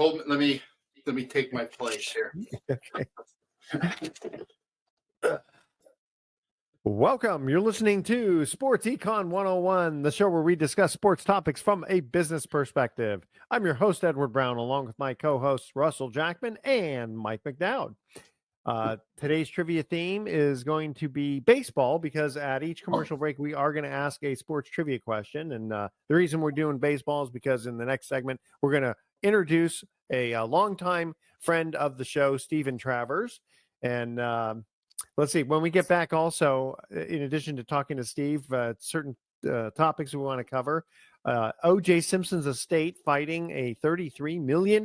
hold. Let me take my place here. Okay. Welcome. You're listening to Sports Econ 101, the show where we discuss sports topics from a business perspective. I'm your host, Edward Brown, along with my co-hosts, Russell Jackman and Mike McDowd. Today's trivia theme is going to be baseball because at each commercial break, we are going to ask a sports trivia question. And the reason we're doing baseball is because in the next segment, we're going to introduce a longtime friend of the show, Stephen Travers. And let's see, when we get back also, in addition to talking to Steve, certain topics we want to cover. O.J. Simpson's estate fighting a $33 million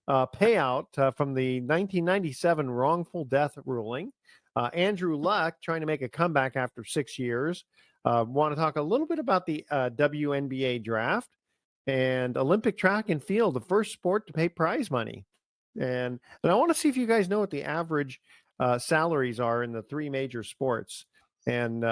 payout from the 1997 wrongful death ruling. Andrew Luck trying to make a comeback after 6 years. Want to talk a little bit about the WNBA draft and Olympic track and field, the first sport to pay prize money. And I want to see if you guys know what the average salaries are in the three major sports. And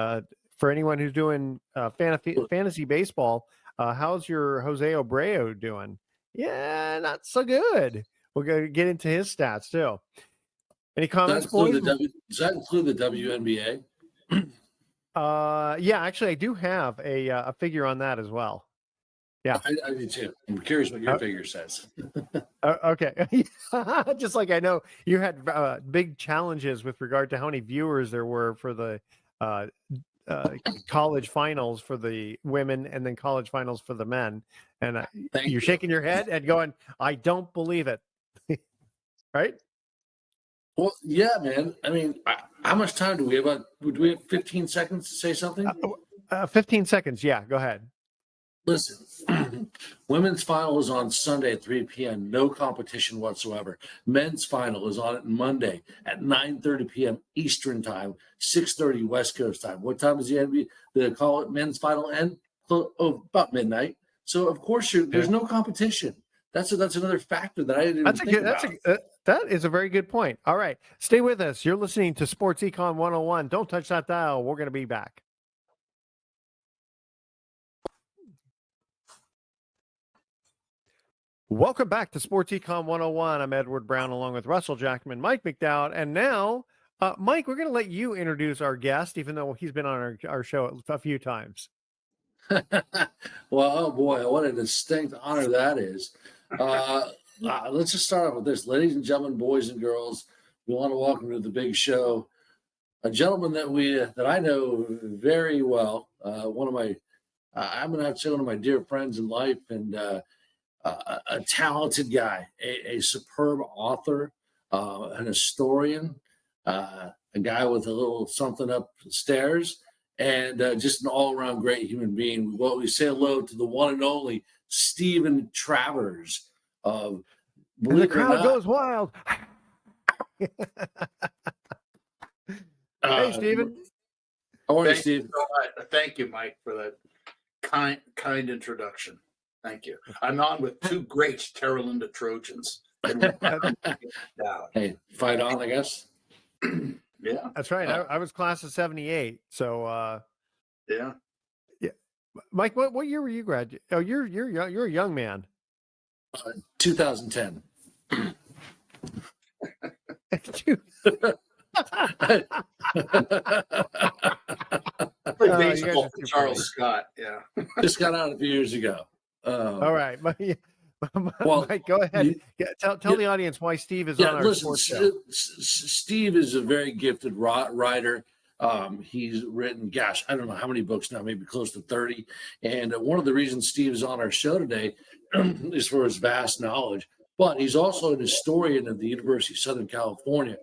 for anyone who's doing fantasy baseball, how's your Jose Abreu doing? Yeah, not so good. We're going to get into his stats too. Any comments, boys? Does that include the WNBA? Yeah, actually, I do have a figure on that as well. Yeah, I do too. I'm curious what your figure says. Okay. Just like I know you had big challenges with regard to how many viewers there were for the college finals for the women and then college finals for the men. And you're shaking your head and going, I don't believe it. Right? Well, yeah, man. I mean, how much time do we have? Do we have 15 seconds to say something? 15 seconds. Yeah, go ahead. Listen, women's final is on Sunday at 3 p.m. No competition whatsoever. Men's final is on Monday at 9:30 p.m. Eastern time, 6:30 West Coast time. What time is the NBA? They call it men's final end? About midnight. So of course there's no competition. That's another factor that I didn't think about. That is a very good point. All right, stay with us. You're listening to Sports Econ 101. Don't touch that dial. We're going to be back. Welcome back to Sports Econ 101. I'm Edward Brown along with Russell Jackman, Mike McDowd. And now, Mike, we're going to let you introduce our guest, even though he's been on our show a few times. Well, oh boy, what a distinct honor that is. Let's just start off with this. Ladies and gentlemen, boys and girls, we want to welcome to the big show a gentleman that I know very well. I'm going to have to say one of my dear friends in life and a talented guy, a superb author, an historian, a guy with a little something upstairs, and just an all-around great human being. Well, we say hello to the one and only Stephen Travers. And the crowd goes wild. Hey, Stephen. How are you, Steve? Thank you, Mike, for that kind introduction. Thank you. I'm on with two greats, Terralinda Trojans. Hey, fight on, I guess. Yeah, that's right. I was class of 78. So yeah. Mike, what year were you graduating? Oh, you're a young man. 2010. Baseball for Charles Scott. Yeah, just got out a few years ago. All right, Mike, go ahead. Tell the audience why Steve is on our sports show. Steve is a very gifted writer. He's written, I don't know how many books now, maybe close to 30. And one of the reasons Steve is on our show today is for his vast knowledge. But he's also an historian at the University of Southern California.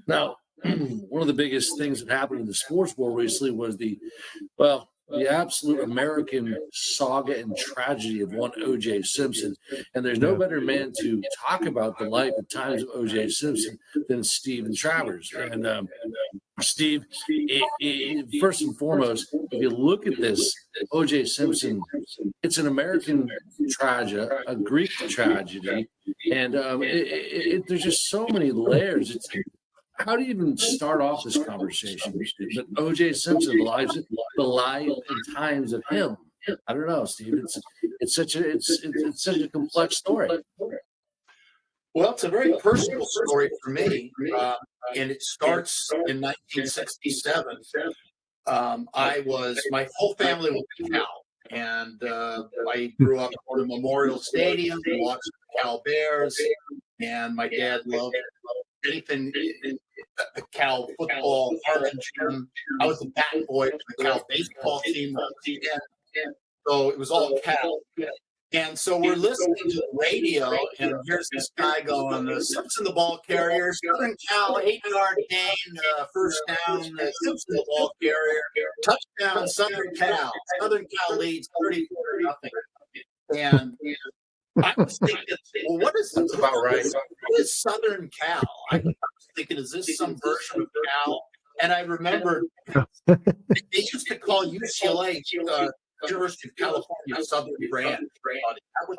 Now, one of the biggest things that happened in the sports world recently was the absolute American saga and tragedy of one O.J. Simpson. And there's no better man to talk about the life and times of O.J. Simpson than Stephen Travers. And Steve, first and foremost, if you look at this, O.J. Simpson, it's an American tragedy, a Greek tragedy, and there's just so many layers. How do you even start off this conversation? But O.J. Simpson, the life and times of him. I don't know, Steve. It's such a complex story. Well, it's a very personal story for me, and it starts in 1967. My whole family was a Cal, and I grew up going to Memorial Stadium and watching the Cal Bears, and my dad loved anything the Cal football, Harlan Gym. I was a bat boy for the Cal baseball team. So it was all Cal. And so we're listening to the radio, and here's this guy going, Simpson the ball carrier, Southern Cal, 8-yard gain, first down, Simpson the ball carrier, touchdown, Southern Cal. Southern Cal leads 34-0. And I was thinking, well, what is this about, right? What is Southern Cal? I was thinking, is this some version of Cal? And I remember they used to call UCLA University of California Southern Branch. Is that what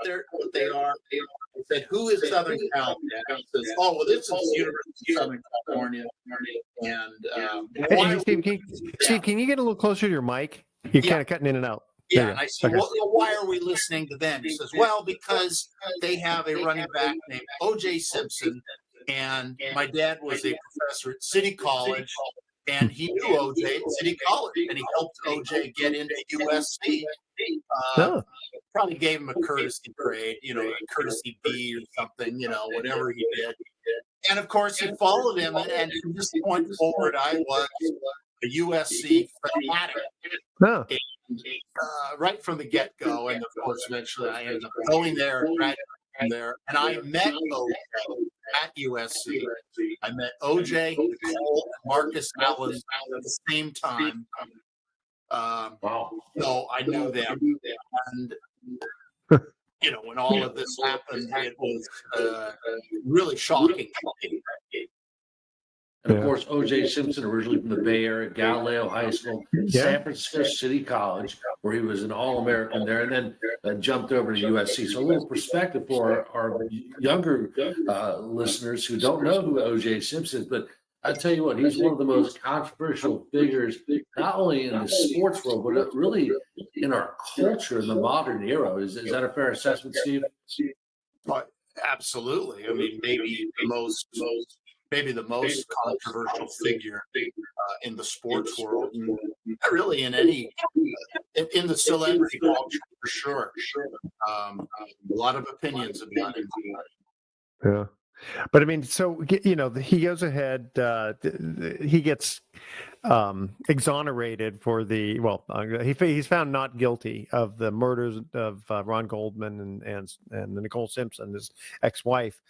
they are? I said, who is Southern Cal? And he says, oh, well, this is University of Southern California. And Hey, Steve, can you get a little closer to your mic? You're kind of cutting in and out. Yeah, and I said, well, why are we listening to them? He says, well, because they have a running back named O.J. Simpson, and my dad was a professor at City College, and he knew O.J. at City College, and he helped O.J. get into USC. Probably gave him a courtesy grade, a courtesy B or something, whatever he did. And, of course, he followed him, and from this point forward, I was a USC fanatic. Right from the get-go, and of course, eventually I ended up going there, right from there, and I met OJ at USC. I met OJ, Nicole, and Marcus Allen at the same time. So I knew them, and when all of this happened, it was really shocking. And of course, O.J. Simpson, originally from the Bay Area, Galileo High School, San Francisco City College, where he was an All-American there, and then jumped over to USC. So a little perspective for our younger listeners who don't know who O.J. Simpson is. But I tell you what, he's one of the most controversial figures, not only in the sports world, but really in our culture in the modern era. Is that a fair assessment, Steve? Absolutely. I mean, maybe the most controversial figure in the sports world, really in the celebrity culture, for sure. A lot of opinions about it. Yeah. But I mean, so, he goes ahead, he gets exonerated for he's found not guilty of the murders of Ron Goldman and Nicole Simpson, his ex-wife.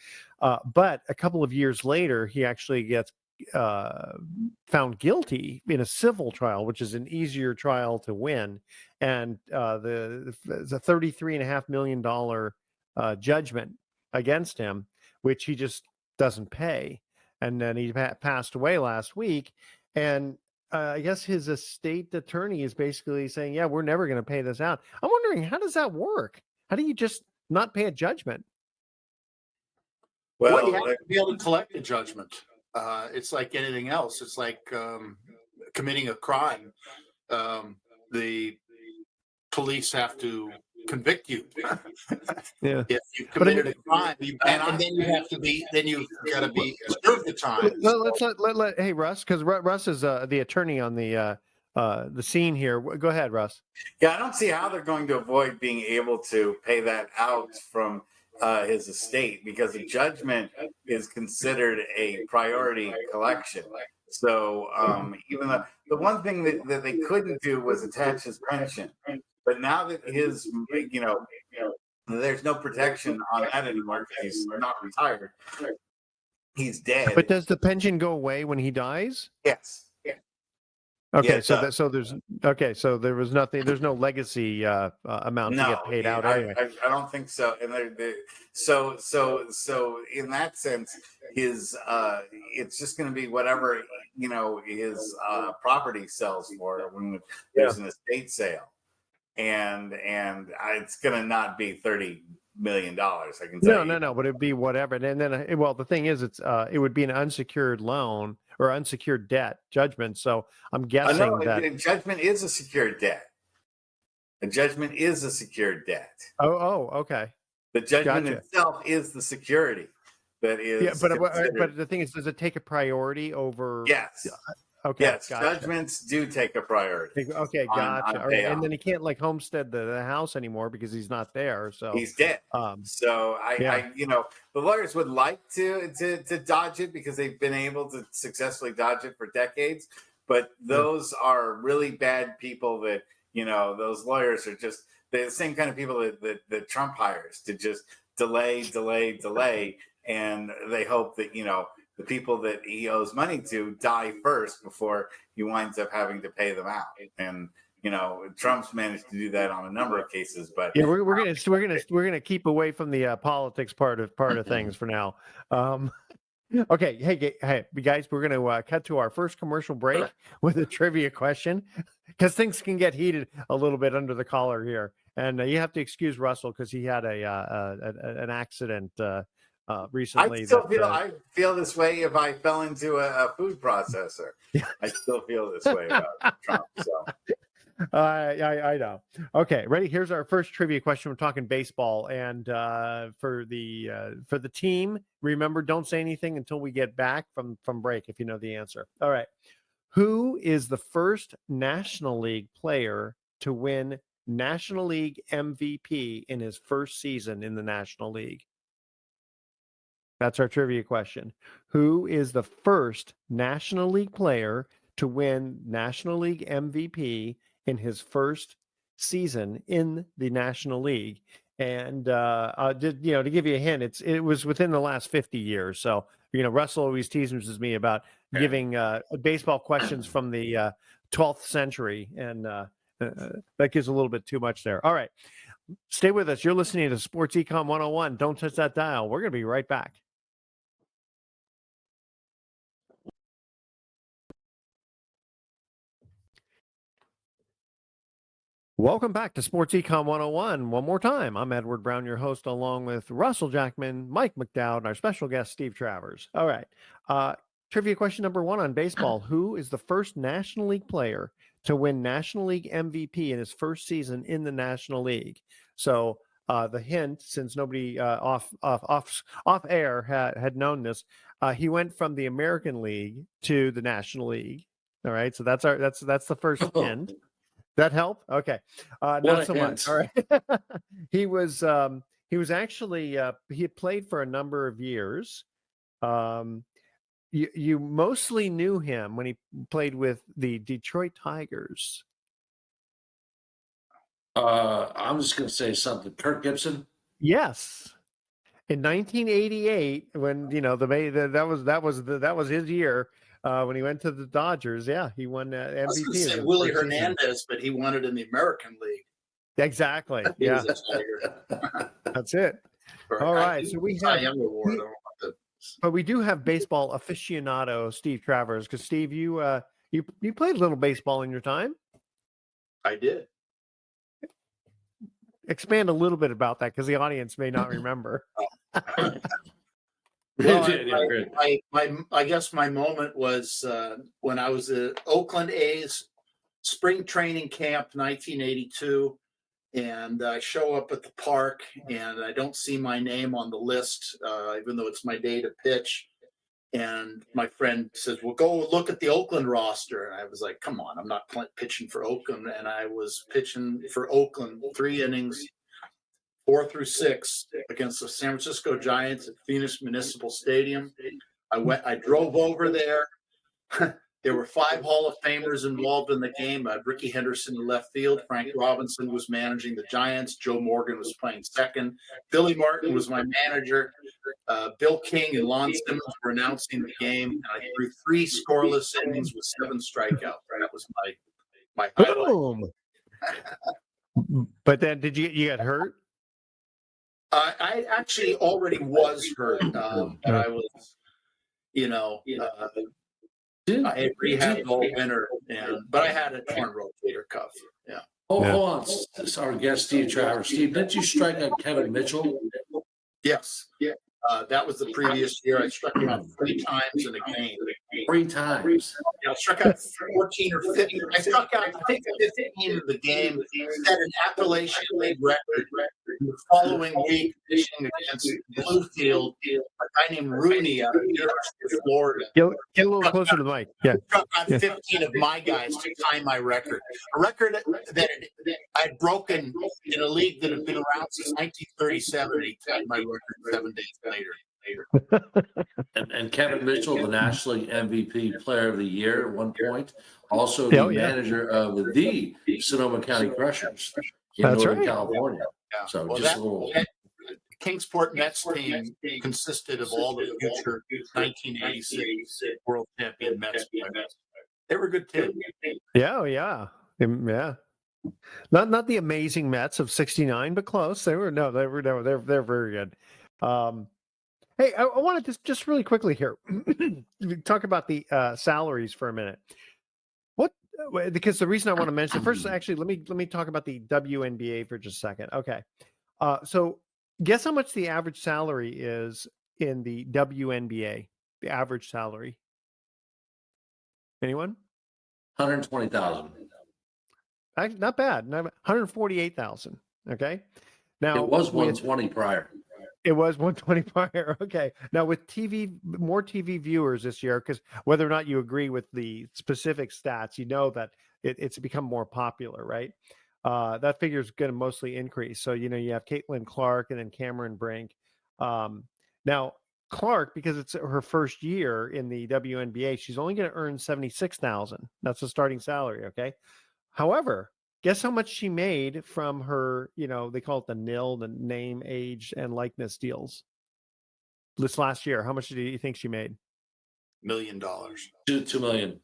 But a couple of years later, he actually gets found guilty in a civil trial, which is an easier trial to win. And the $33.5 million judgment against him, which he just doesn't pay. And then he passed away last week. And I guess his estate attorney is basically saying, yeah, we're never going to pay this out. I'm wondering, how does that work? How do you just not pay a judgment? Well, you have to be able to collect a judgment. It's like anything else. It's like committing a crime. The police have to convict you. If you committed a crime, and then you've got to be served the time. Well, let's let hey Russ, because Russ is the attorney on the scene here. Go ahead, Russ. Yeah, I don't see how they're going to avoid being able to pay that out from his estate, because the judgment is considered a priority collection. So even though the one thing that they couldn't do was attach his pension. But now that his, there's no protection on that anymore because he's not retired. He's dead. But does the pension go away when he dies? Yes. Okay, yeah, so there was nothing. There's no legacy amount to get paid out anyway. I don't think so. And so in that sense, his it's just going to be whatever his property sells for when there's an estate sale. And it's going to not be $30 million. I can tell you. No, but it'd be whatever. And then, the thing is, it would be an unsecured loan or unsecured debt judgment. So I'm guessing that a judgment is a secured debt. A judgment is a secured debt. Oh, okay. The judgment itself is the security. that Yeah, is but considered. the thing is, does it take a priority over? Yes, Okay, yes, gotcha. judgments do take a priority Okay, on gotcha. All right, and payout. then he can't like homestead the house anymore because he's not there. So, He's dead. um, So yeah, the lawyers would like to dodge it because they've been able to successfully dodge it for decades. But yeah. those are really bad people that, those lawyers are just they're the same kind of people that Trump hires to just delay, delay, delay. And they hope that, the people that he owes money to die first before he winds up having to pay them out. And, Trump's managed to do that on a number of cases, but Yeah, we're gonna keep away from the politics part of things for now. Okay, hey, guys, we're gonna cut to our first commercial break with a trivia question because things can get heated a little bit under the collar here, and you have to excuse Russell because he had an accident recently. I feel this way if I fell into a food processor. I still feel this way about Trump. So I know. Okay, ready? Here's our first trivia question. We're talking baseball, and for the team, remember, don't say anything until we get back from break if you know the answer. All right. Who is the first National League player to win National League MVP in his first season in the National League? That's our trivia question. Who is the first National League player to win National League MVP in his first season in the National League? And to give you a hint, it was within the last 50 years. So Russell always teases me about giving baseball questions from the 12th century, and that gives a little bit too much there. All right, stay with us. You're listening to Sports Econ 101. Don't touch that dial. We're going to be right back. Welcome back to Sports Econ 101. One more time, I'm Edward Brown, your host, along with Russell Jackman, Mike McDowd, and our special guest, Steve Travers. All right. Trivia question number 1 on baseball. Who is the first National League player to win National League MVP in his first season in the National League? So the hint, since nobody off air had known this, he went from the American League to the National League. All right. So that's the first hint. That help? Okay. Not so much. All right. He was actually he had played for a number of years. You mostly knew him when he played with the Detroit Tigers. I'm just going to say something. Kirk Gibson. Yes. In 1988, when that was his year. When he went to the Dodgers, he won MVP. I was going to say Willie Hernandez, but he won it in the American League. Exactly. Yeah, that's it. All right, so we have. But we do have baseball aficionado Steve Travers, because Steve, you played a little baseball in your time. I did. Expand a little bit about that, because the audience may not remember. Well, I guess my moment was when I was at Oakland A's spring training camp, 1982, and I show up at the park and I don't see my name on the list, even though it's my day to pitch. And my friend says, "Well, go look at the Oakland roster." And I was like, "Come on, I'm not pitching for Oakland." And I was pitching for Oakland 3 innings, 4 through 6 against the San Francisco Giants at Phoenix Municipal Stadium. I drove over there. There were 5 Hall of Famers involved in the game. Ricky Henderson in left field. Frank Robinson was managing the Giants. Joe Morgan was playing second. Billy Martin was my manager. Bill King and Lon Simmons were announcing the game. And I threw 3 scoreless innings with 7 strikeouts. That was my highlight. Boom. But then, did you get hurt? I actually already was hurt, but I was, I had rehabbed all winter, but I had a torn rotator cuff. Yeah. Hold on. This is our guest, Steve Travers. Steve, didn't you strike out Kevin Mitchell? Yes. Yeah. That was the previous year. I struck him out 3 times in a game. 3 times. I struck out 14 or 15. I struck out, I think, 15 of the game, set an Appalachian League record. The following week, pitching against Bluefield, a guy named Rooney out of the University of Florida. Get a little closer to the mic. Yeah. Struck out 15 of my guys to tie my record. A record that I'd broken in a league that had been around since 1937. He tied my record 7 days later. And Kevin Mitchell, the National League MVP Player of the Year at one point, also the manager of the Sonoma County Crushers in Northern California. Yeah. So well, just a little. Kingsport Mets team consisted of all the future 1986 World Champion Mets players. They were good too. Yeah. Not the amazing Mets of '69, but close. They're very good. Hey, I wanted to just really quickly here talk about the salaries for a minute. Because the reason I want to mention first, actually, let me talk about the WNBA for just a second. Okay, so guess how much the average salary is in the WNBA? The average salary. Anyone? 120,000. Not bad. 148,000. Okay. Now it was 120 prior. It was 120 prior. Okay. Now with more TV viewers this year, because whether or not you agree with the specific stats, you know that it's become more popular, right? That figure is going to mostly increase. So, you have Caitlin Clark and then Cameron Brink. Now, Clark, because it's her first year in the WNBA, she's only going to earn $76,000. That's the starting salary. Okay. However, guess how much she made from her, they call it the name, age, and likeness deals. This last year, how much do you think she made? $1 million. $2 million.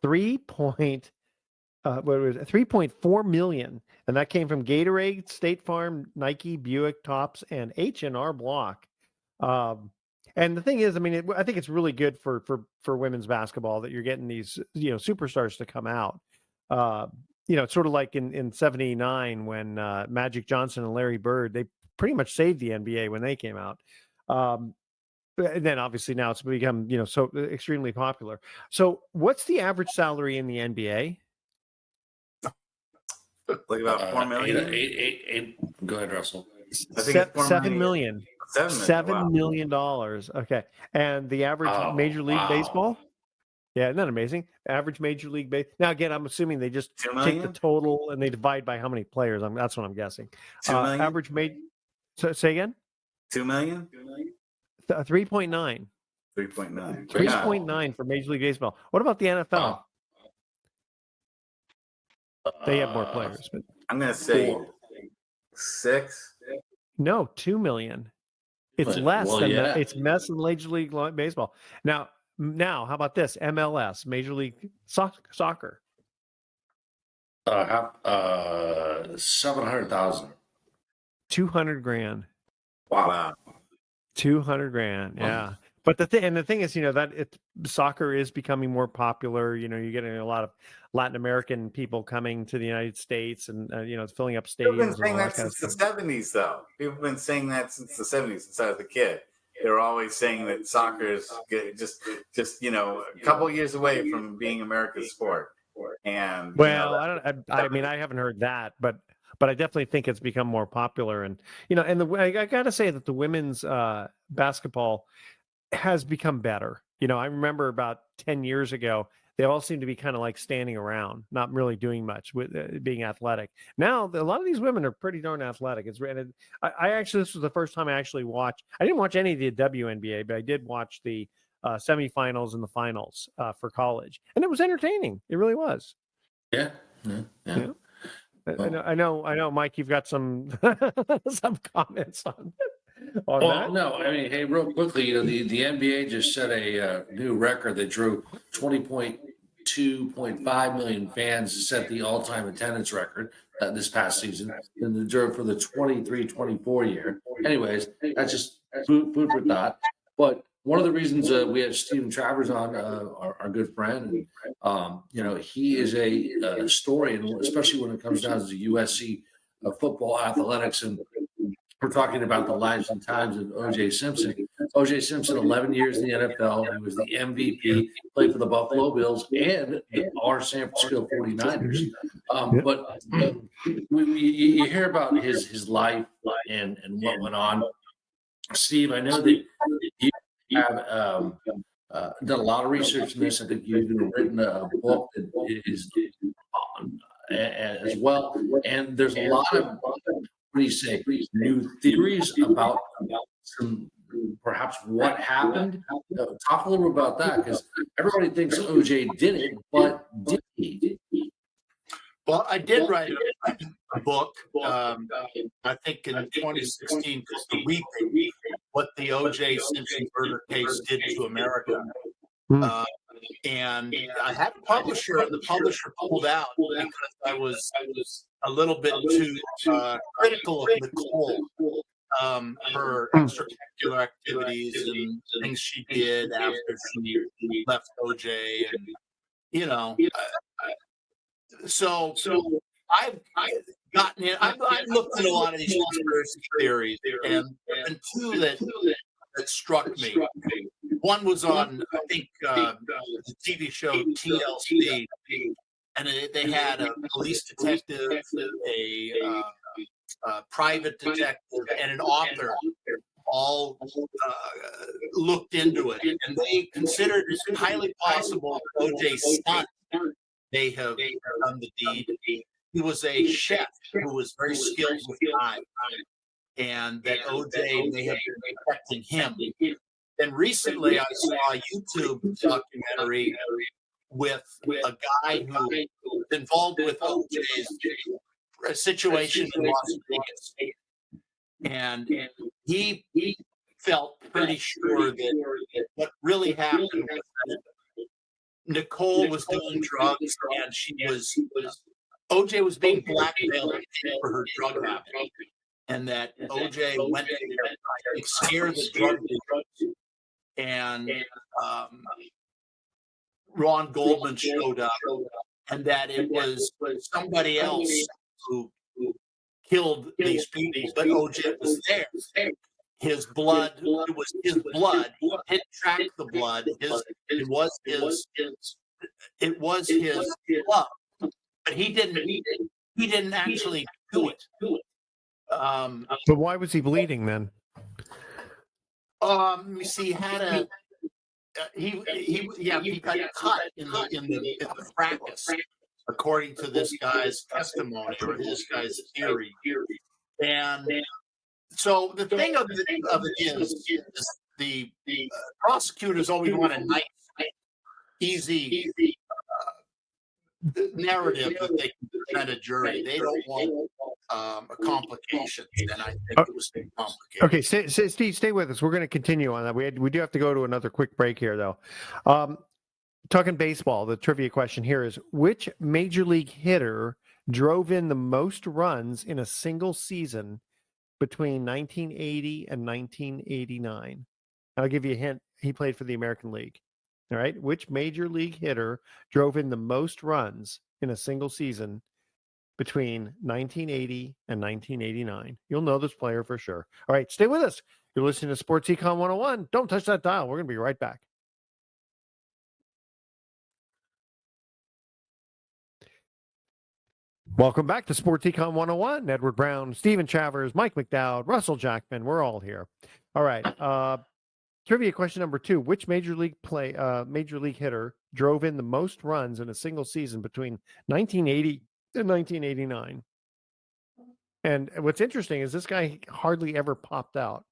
3.4 million, and that came from Gatorade, State Farm, Nike, Buick, Tops, and H&R Block. And the thing is, I think it's really good for women's basketball that you're getting these superstars to come out. It's sort of like in '79 when Magic Johnson and Larry Bird, they pretty much saved the NBA when they came out. And then obviously now it's become, so extremely popular. So what's the average salary in the NBA? Like about 4 million. Eight. Go ahead, Russell. I think it's 7 million. $7 million. Okay. And the average Major League Baseball? Yeah, isn't that amazing? Average Major League Baseball. Now, again, I'm assuming they just take the total and they divide by how many players. That's what I'm guessing. 2 million? Average So, say again? 2 million? 3.9. 3.9. 3.9 for Major League Baseball. What about the NFL? They have more players. But I'm going to say 6. No, 2 million. It's less than that. It's less than Major League Baseball. Now, how about this? MLS, Major League Soccer. 700,000. 200 grand. Wow. 200 grand. Yeah. But the thing is, that soccer is becoming more popular. You're getting a lot of Latin American people coming to the United States, and it's filling up stadiums. People have been saying that since the '70s, though. People have been saying that since the '70s, since I was a kid. They were always saying that soccer is just a couple of years away from being America's sport. And I haven't heard that, but I definitely think it's become more popular. And I got to say that the women's basketball has become better. I remember about 10 years ago, they all seemed to be kind of like standing around, not really doing much with being athletic. Now, a lot of these women are pretty darn athletic. This was the first time I actually watched. I didn't watch any of the WNBA, but I did watch the semifinals and the finals for college, and it was entertaining. It really was. Yeah. I know, Mike. You've got some some comments on that. No, hey, real quickly, the NBA just set a new record. They drew 20.2.5 million fans to set the all-time attendance record this past season, and they drew for the 23-24 year. Anyways, that's just food for thought. But one of the reasons we have Stephen Travers on, our good friend, and he is a historian, especially when it comes down to the USC football athletics, and we're talking about the lives and times of O.J. Simpson. O.J. Simpson, 11 years in the NFL. He was the MVP, played for the Buffalo Bills and our San Francisco 49ers. But you hear about his life and what went on. Steve, I know that you have done a lot of research in this. I think you've even written a book that is as well. And there's a lot of, what do you say, new theories about some perhaps what happened. Talk a little bit about that, because everybody thinks OJ did it, but did he? Well, I did write a book, I think in 2016, called The Reaping, what the O.J. Simpson murder case did to America. And I had a publisher, and the publisher pulled out because I was a little bit too critical of Nicole, her extracurricular activities and things she did after she left OJ, and you know, so I've gotten in. I've looked at a lot of these conspiracy theories, and two that struck me. One was on, I think, the TV show TLC, and they had a police detective, a private detective, and an author all looked into it, and they considered it highly possible that OJ's son may have done the deed. He was a chef who was very skilled with knives, and that OJ may have been protecting him. And recently, I saw a YouTube documentary with a guy who was involved with OJ's situation in Las Vegas, and he felt pretty sure that what really happened was that Nicole was doing drugs, and OJ was being blackmailed for her drug habit, and that OJ went to there, I think, scared the drug dealers, and Ron Goldman showed up, and that it was somebody else who killed these people, but OJ was there. His blood, it was his blood. He didn't track the blood. It was his blood, but he didn't actually do it. But why was he bleeding then? Let me see. He had he got cut in the fracas, according to this guy's testimony or this guy's theory. And so the thing of it is the prosecutors always want a nice, easy narrative that they can present a jury. They don't want complications, and I think it was too complicated. Okay, Steve, stay with us. We're going to continue on that. We do have to go to another quick break here, though. Talking baseball, the trivia question here is: which major league hitter drove in the most runs in a single season between 1980 and 1989? I'll give you a hint. He played for the American League. All right. Which major league hitter drove in the most runs in a single season between 1980 and 1989? You'll know this player for sure. All right. Stay with us. You're listening to Sports Econ 101. Don't touch that dial. We're going to be right back. Welcome back to Sports Econ 101. Edward Brown, Stephen Travers, Mike McDowd, Russell Jackman. We're all here. All right. Trivia question number 2. Which major league hitter drove in the most runs in a single season between 1980 and 1989? And what's interesting is this guy hardly ever popped out.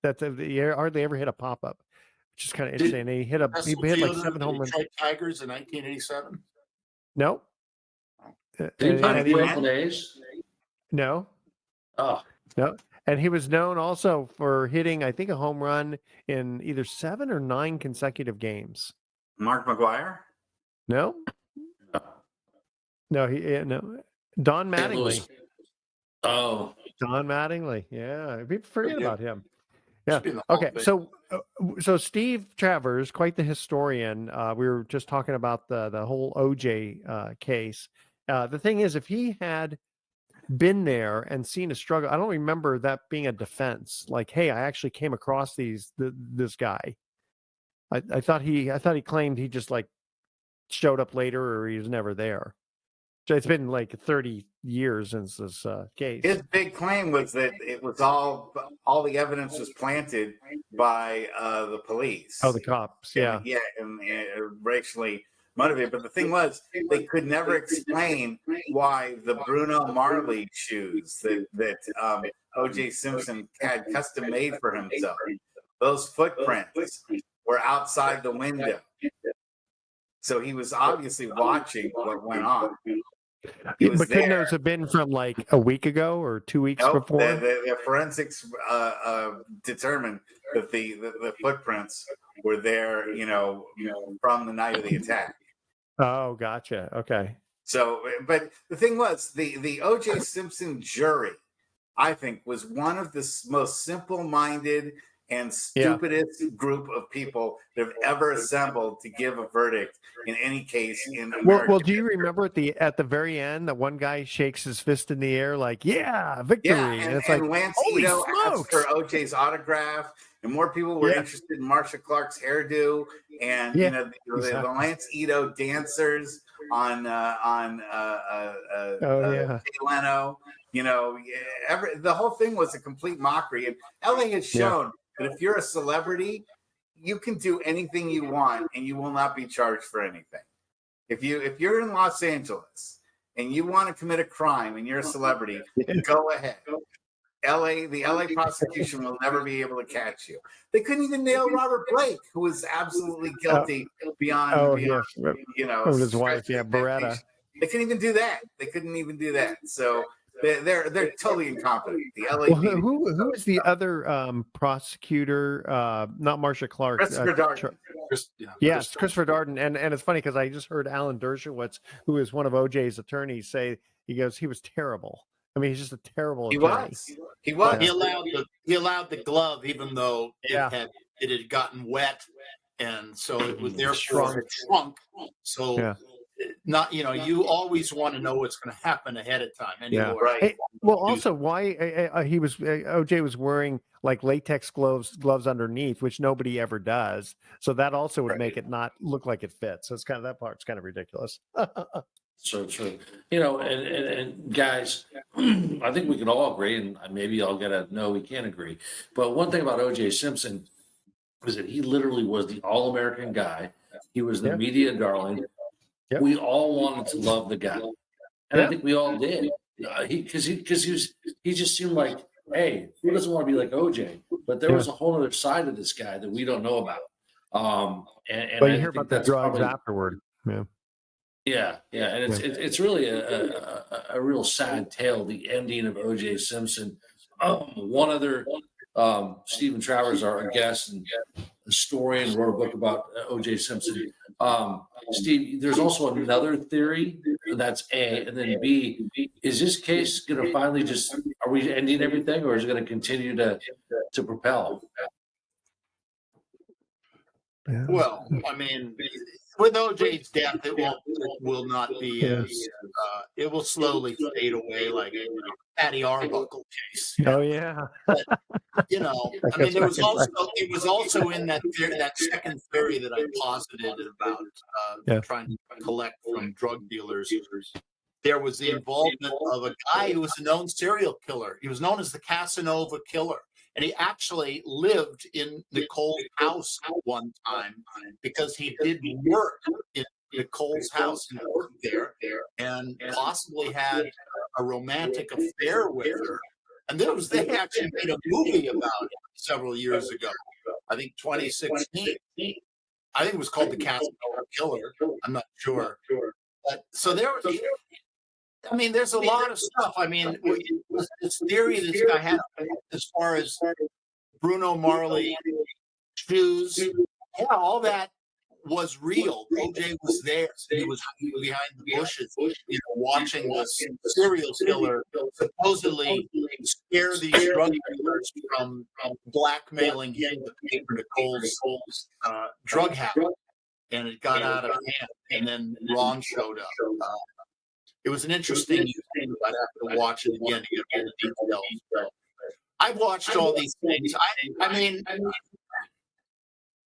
He hardly ever hit a pop-up, which is kind of interesting. He hit like 7 home runs. Tigers in 1987? No. Did he play for Oakland A's? No. Oh. No. And he was known also for hitting, I think, a home run in either 7 or 9 consecutive games. Mark McGuire? No. No. Don Mattingly. Oh. Don Mattingly. Yeah. People forget about him. Yeah. Okay. So Steve Travers, quite the historian. We were just talking about the whole OJ case. The thing is, if he had been there and seen a struggle. I don't remember that being a defense. Like, hey, I actually came across this guy. I thought he claimed he just like showed up later or he was never there. So it's been like 30 years since this case. His big claim was that it was all the evidence was planted by the police. Oh, the cops, yeah. And racially motivated. But the thing was, they could never explain why the Bruno Marley shoes that O.J. Simpson had custom made for himself, those footprints were outside the window. So he was obviously watching what went on. But couldn't those have been from like a week ago or 2 weeks before? The forensics determined that the footprints were there, from the night of the attack. Oh, gotcha. Okay. So, but the thing was, the O.J. Simpson jury, I think, was one of the most simple-minded and stupidest group of people that have ever assembled to give a verdict in any case in America. Well, do you remember at the very end that one guy shakes his fist in the air like, "Yeah, victory!" Yeah, and it's and like, Lance holy Ito asked smokes! for OJ's autograph, and more people were interested in Marsha Clark's hairdo, and the Lance Ito dancers on Jay Leno. The whole thing was a complete mockery, and LA has shown that if you're a celebrity, you can do anything you want, and you will not be charged for anything. If you're in Los Angeles and you want to commit a crime and you're a celebrity, go ahead. The LA prosecution will never be able to catch you. They couldn't even nail Robert Blake, who was absolutely guilty beyond his wife, Beretta. They couldn't even do that. So they're totally incompetent. The LA. Well, who is the other prosecutor? Not Marsha Clark. Christopher Darden. Yes, Christopher Darden. And it's funny because I just heard Alan Dershowitz, who is one of OJ's attorneys, say he was terrible. I mean, he's just a terrible attorney. He was. He allowed the glove, even though it had gotten wet, and so it was therefore shrunk. So. Not you always want to know what's going to happen ahead of time anyway. Right. Hey, well, also why OJ was wearing like latex gloves underneath, which nobody ever does. So that also would make it not look like it fits. So it's that part's kind of ridiculous. So true. And guys, I think we can all agree, and maybe I'll get a no, we can't agree. But one thing about O.J. Simpson is that he literally was the all-American guy. He was the media darling. Yep. We all wanted to love the guy, and I think we all did. Because he just seemed like, hey, who doesn't want to be like OJ? But there was a whole other side of this guy that we don't know about. But you hear about the drugs afterward. Yeah, and it's really a real sad tale. The ending of OJ Simpson. One other. Stephen Travers, our guest and historian, wrote a book about O.J. Simpson. Steve, there's also another theory. That's A, and then B. Is this case going to finally are we ending everything, or is it going to continue to propel? Well, I mean, with OJ's death, it will not be as it will slowly fade away, like Patty Arbuckle case. Oh yeah. But, I mean, it was also in that second theory that I posited about trying to collect from drug dealers. There was the involvement of a guy who was a known serial killer. He was known as the Casanova Killer. And he actually lived in Nicole's house one time because he did work in Nicole's house and worked there and possibly had a romantic affair with her. And they actually made a movie about it several years ago. I think 2016. I think it was called The Casanova Killer. I'm not sure. But, so there's a lot of stuff. I mean, this theory this guy had as far as Bruno Marley shoes, all that was real. OJ was there. He was behind the bushes, watching this serial killer supposedly scare these drug dealers from blackmailing him to pay for Nicole's drug habit. And it got out of hand. And then Ron showed up. it was an interesting. I'd have to watch it again to get all the details. But I've watched all these things. I mean,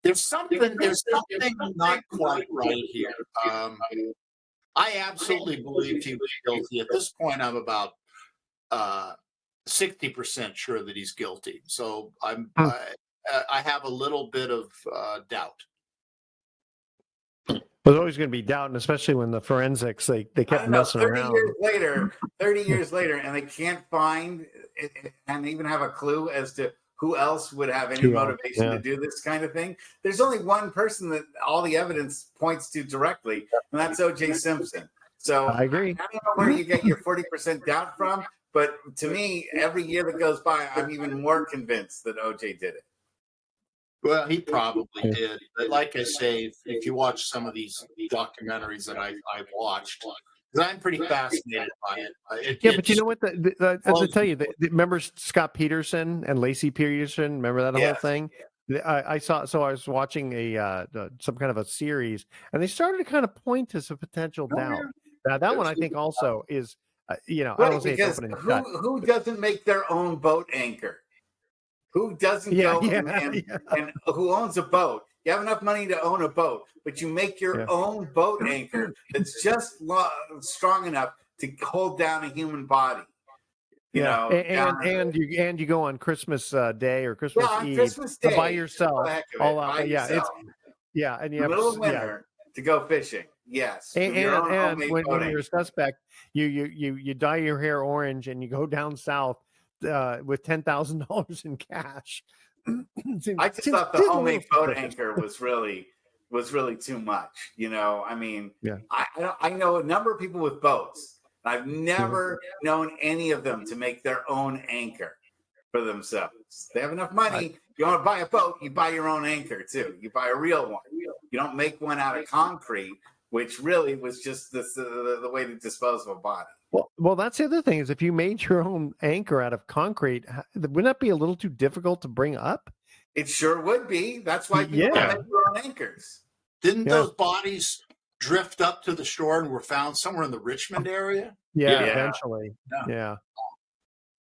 there's something not quite right here. I absolutely believe he was guilty. At this point, I'm about 60% sure that he's guilty. So I have a little bit of doubt. There's always going to be doubt, and especially when the forensics they kept messing 30 around. years later, 30 years later, and they can't find it, and even have a clue as to who else would have any motivation to do this kind of thing. There's only one person that all the evidence points to directly, and that's O.J. Simpson. So I agree. I don't know where you get your 40% doubt from, but to me, every year that goes by, I'm even more convinced that O.J. did it. Well, he probably did. But like I say, if you watch some of these documentaries that I've watched, because I'm pretty fascinated by it. But you know what? As I tell you, remember Scott Peterson and Lacey Peterson? Remember that whole thing? I saw. So I was watching some kind of a series, and they started to kind of point to some potential doubt. Now that one I think also is, I don't say it's open and shut. Who doesn't make their own boat anchor? Who doesn't go and who owns a boat? You have enough money to own a boat, but you make your own boat anchor that's just strong enough to hold down a human body. You know, and you go on Christmas Day or Christmas Eve Christmas Day, by yourself. All out, and you have middle of winter to go fishing. Yes, and when you're a suspect, you dye your hair orange and you go down south with $10,000 in cash. I just thought the homemade boat anchor was really too much. I mean, I know a number of people with boats. I've never known any of them to make their own anchor for themselves. They have enough money. You want to buy a boat, you buy your own anchor too. You buy a real one. You don't make one out of concrete, which really was just the way to dispose of a body. Well, that's the other thing is if you made your own anchor out of concrete, wouldn't that be a little too difficult to bring up? It sure would be. That's why people make their own anchors. Didn't those bodies drift up to the shore and were found somewhere in the Richmond area? Yeah. Eventually. Yeah.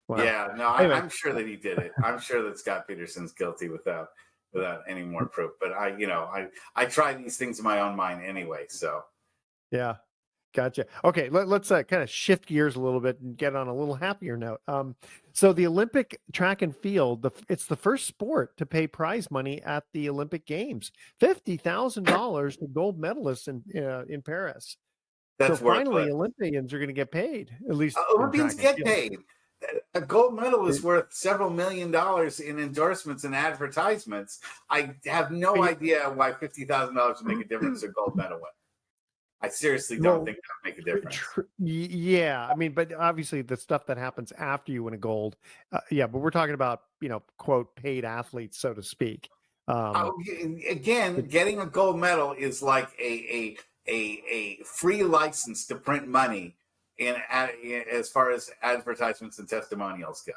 Wow. Yeah, no, I'm sure that he did it. I'm sure that Scott Peterson's guilty without any more proof. But I try these things in my own mind anyway. So yeah. Gotcha. Okay, let's kind of shift gears a little bit and get on a little happier note. So the Olympic track and field, it's the first sport to pay prize money at the Olympic Games, $50,000 to gold medalists in Paris. That's so finally, Olympians are going to get paid. At least Olympians get paid. A gold medal is worth several $1 million in endorsements and advertisements. I have no idea why $50,000 would make a difference to a gold medal win. I seriously don't think that would make a difference. Yeah, I mean, but obviously the stuff that happens after you win a gold, but we're talking about quote paid athletes, so to speak. Again, getting a gold medal is like a free license to print money as far as advertisements and testimonials go.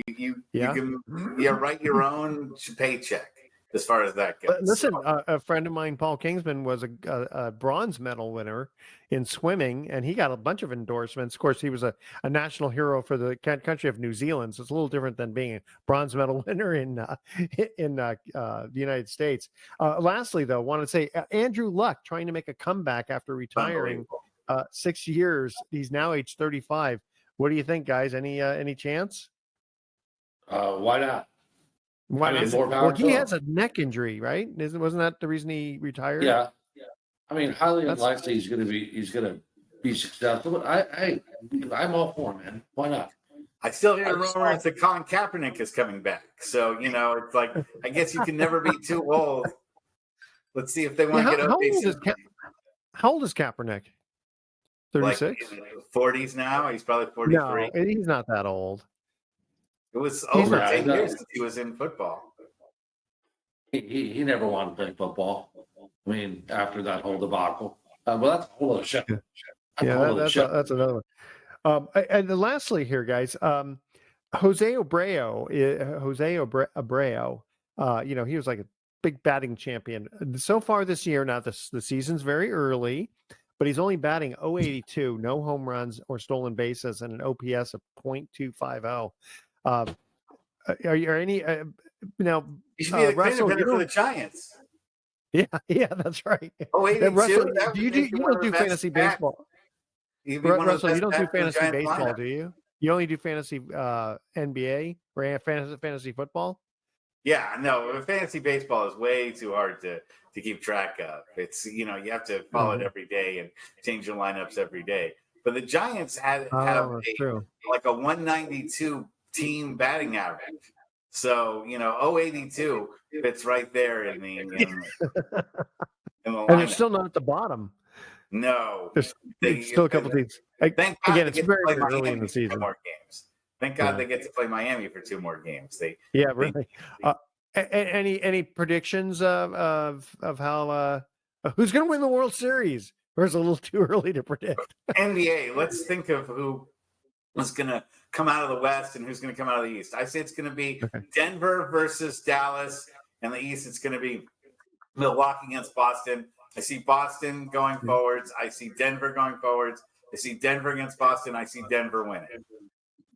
You can write your own paycheck. As far as that goes. Listen, a friend of mine, Paul Kingsman, was a bronze medal winner in swimming, and he got a bunch of endorsements. Of course, he was a national hero for the country of New Zealand, so it's a little different than being a bronze medal winner in the United States. Lastly, though, I want to say Andrew Luck trying to make a comeback after retiring 6 years. He's now age 35. What do you think, guys? Any chance? Why not? He has a neck injury, right? Wasn't that the reason he retired? Yeah. I mean, highly unlikely he's going to be successful. But I'm all for him, man. Why not? I still hear rumors that Colin Kaepernick is coming back. So it's like I guess you can never be too old. Let's see if they want to get up. How old is Kaepernick? 36? Like 40s now. He's probably 43. No, he's not that old. It was over 10 years since he was in football. He never wanted to play football. I mean, after that whole debacle. Well, that's a whole other show. That's another one. And lastly here, guys, Jose Abreu, he was like a big batting champion. So far this year, now the season's very early, but he's only batting .082, no home runs or stolen bases, and an OPS of .250. Are any now? He should be the cleanup Russell, hitter for the Giants. Yeah, that's right. Oh, 82? Russell, That do would you make him you one don't of the do best fantasy bats. baseball? He'd be one of the Russell, you best don't do bats in the fantasy Giants baseball, lineup. do you? You only do fantasy NBA or fantasy football? Yeah, no, fantasy baseball is way too hard to keep track of. It's you have to follow it every day and change your lineups every day. But the Giants have Oh, that's true. like a 192 team batting average. So 082 fits right there in the And they're lineup. still not at the bottom. No, There's still a couple teams. Thank God Again, it's very, very early in the for 2 season. more games. Thank God they get to play Miami for 2 more games. Yeah, really. Any predictions of how who's going to win the World Series? Or is it a little too early to predict? NBA. Let's think of who was going to come out of the West and who's going to come out of the East. I say it's going to be Denver versus Dallas, and the East it's going to be Milwaukee against Boston. I see Boston going forwards. I see Denver going forwards. I see Denver against Boston. I see Denver winning.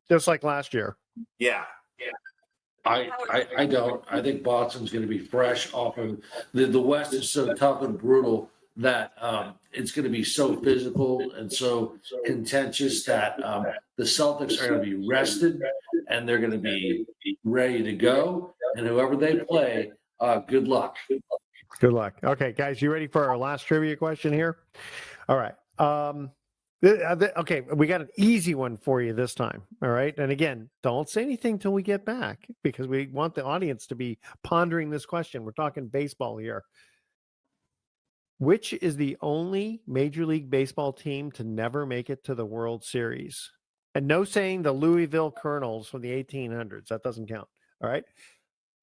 Just like last year. Yeah. I don't. I think Boston's going to be fresh off of the West is so tough and brutal that it's going to be so physical and so contentious that the Celtics are going to be rested and they're going to be ready to go. And whoever they play, good luck. Good luck. Okay, guys, you ready for our last trivia question here? All right. Okay, we got an easy one for you this time. All right. And again, don't say anything till we get back because we want the audience to be pondering this question. We're talking baseball here. Which is the only Major League Baseball team to never make it to the World Series? And no saying the Louisville Colonels from the 1800s. That doesn't count. All right.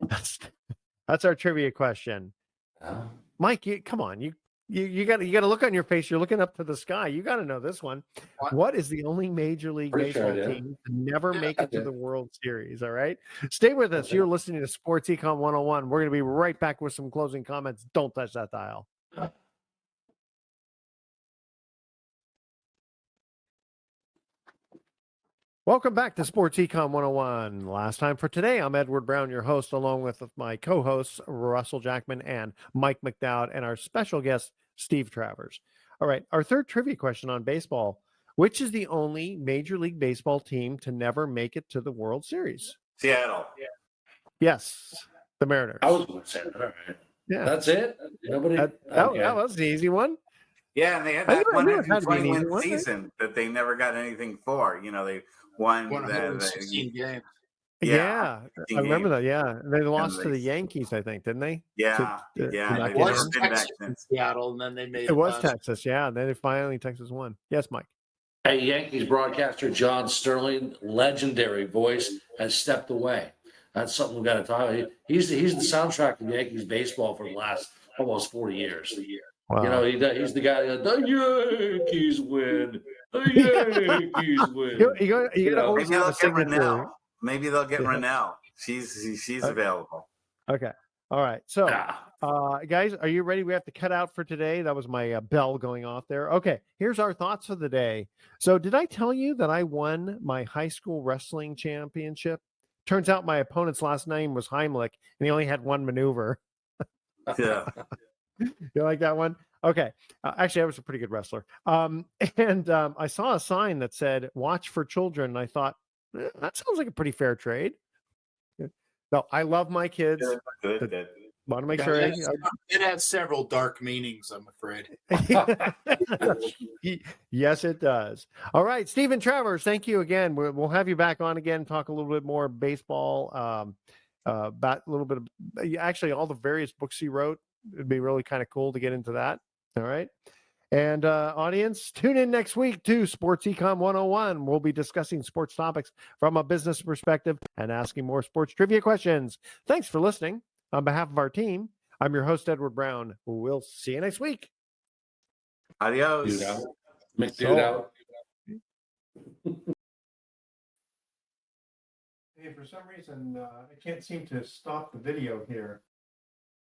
That's our trivia question. Mike, come on. You got to look on your face. You're looking up to the sky. You got to know this one. What is the only Major League Baseball team to never make it to the World Series? All right. Stay with us. You're listening to Sports Econ 101. We're going to be right back with some closing comments. Don't touch that dial. Welcome back to Sports Econ 101. Last time for today, I'm Edward Brown, your host, along with my co-hosts, Russell Jackman and Mike McDowd, and our special guest, Steve Travers. All right, our third trivia question on baseball. Which is the only Major League Baseball team to never make it to the World Series? Seattle. Yes, the Mariners. I was going to say that. All right. Yeah. That's it? Nobody? That was the easy one. Yeah, and they had that 120-win season that they never got anything for. They won 116 games. Yeah, I remember that. Yeah, they lost to the Yankees, I think, didn't they? Yeah, It was Texas in Seattle, and then they made it. It was Texas, yeah. And then finally Texas won. Yes, Mike. Hey, Yankees broadcaster John Sterling, legendary voice, has stepped away. That's something we've got to talk about. He's the soundtrack of Yankees baseball for the last almost 40 years. Wow. He's the guy that the Yankees win. The Yankees win. Maybe they'll get Rennell. Maybe they'll get Rennell. She's available. Okay. All right. So, guys, are you ready? We have to cut out for today. That was my bell going off there. Okay. Here's our thoughts for the day. So, did I tell you that I won my high school wrestling championship? Turns out my opponent's last name was Heimlich, and he only had one maneuver. Yeah. You like that one? Okay. Actually, I was a pretty good wrestler. I saw a sign that said, "Watch for children." And I thought, that sounds like a pretty fair trade. No, I love my kids. Good. Want to make sure. It has several dark meanings, I'm afraid. Yes, it does. All right, Stephen Travers, thank you again. We'll have you back on again, talk a little bit more baseball, about a little bit of actually all the various books he wrote. It'd be really kind of cool to get into that. All right. And audience, tune in next week to Sports Econ 101. We'll be discussing sports topics from a business perspective and asking more sports trivia questions. Thanks for listening. On behalf of our team, I'm your host, Edward Brown. We'll see you next week. Adios. McDude out. Hey, for some reason, I can't seem to stop the video here.